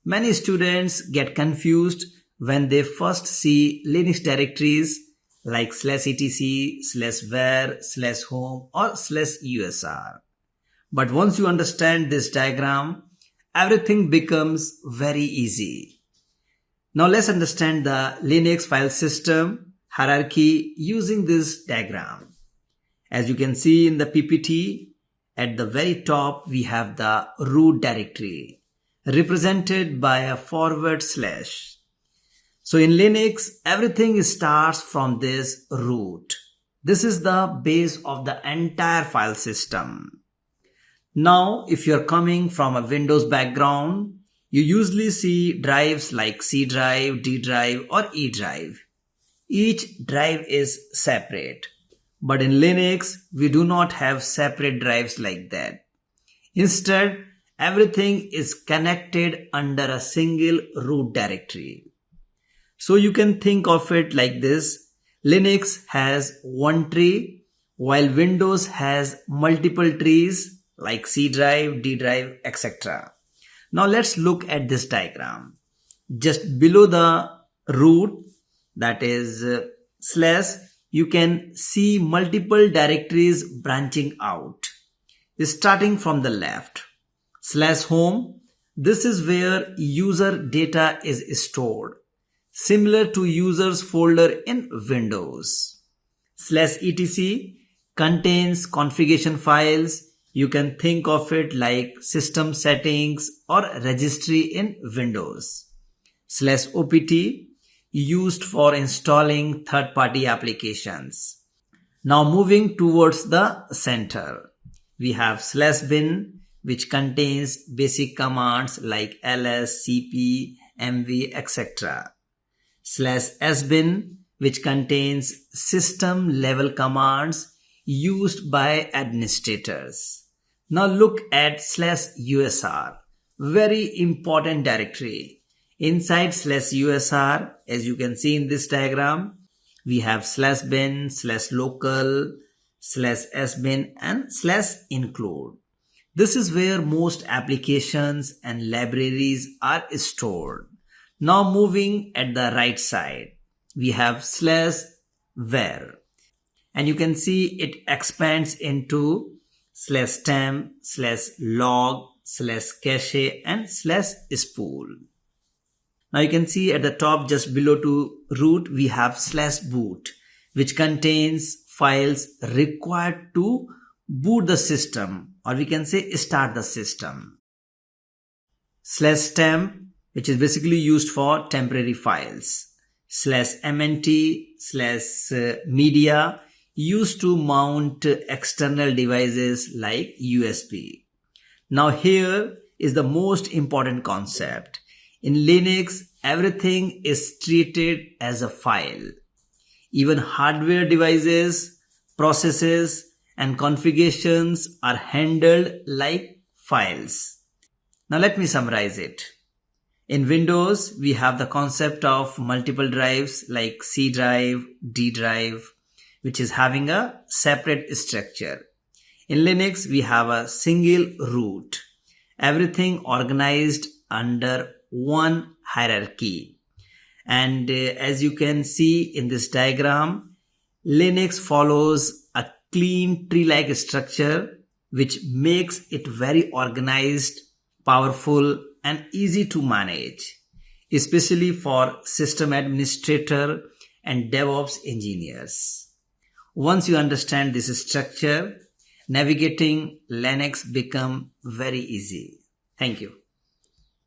Many students get confused when they first see Linux directories like /etc/var/home or /usr. But once you understand this diagram, everything becomes very easy. Now let's understand the Linux file system hierarchy using this diagram. As you can see in the PPT, at the very top we have the root directory represented by a /. So in Linux, everything starts from this root. This is the base of the entire file system. Now, if you're coming from a Windows background, you usually see drives like C drive, D drive or E drive. Each drive is separate. But in Linux, we do not have separate drives like that. Instead, everything is connected under a single root directory. So you can think of it like this. Linux has one tree, while Windows has multiple trees like C drive, D drive, etc. Now let's look at this diagram. Just below the root, that is /, you can see multiple directories branching out. Starting from the left, /home, this is where user data is stored, similar to users folder in Windows. /etc contains configuration files. You can think of it like system settings or registry in Windows. /opt used for installing third-party applications. Now moving towards the center, we have /bin, which contains basic commands like ls, cp, mv, etc. /sbin, which contains system level commands used by administrators. Now look at /usr, very important directory. Inside /usr, as you can see in this diagram, we have /bin, /local, /sbin and /include. This is where most applications and libraries are stored. Now moving at the right side, we have /var, and you can see it expands into /temp, /log, /cache and /spool. Now you can see at the top just below to root we have /boot, which contains files required to boot the system, or we can say start the system. /temp, which is basically used for temporary files. /mnt/media, used to mount external devices like USB. Now here is the most important concept. In Linux, everything is treated as a file. Even hardware devices, processes, and configurations are handled like files. Now let me summarize it. In Windows, we have the concept of multiple drives like C drive, D drive, which is having a separate structure. In Linux, we have a single root. Everything organized under one hierarchy. And as you can see in this diagram, Linux follows a clean tree-like structure which makes it very organized, powerful and easy to manage, especially for system administrator and DevOps engineers. Once you understand this structure, navigating Linux becomes very easy. Thank you.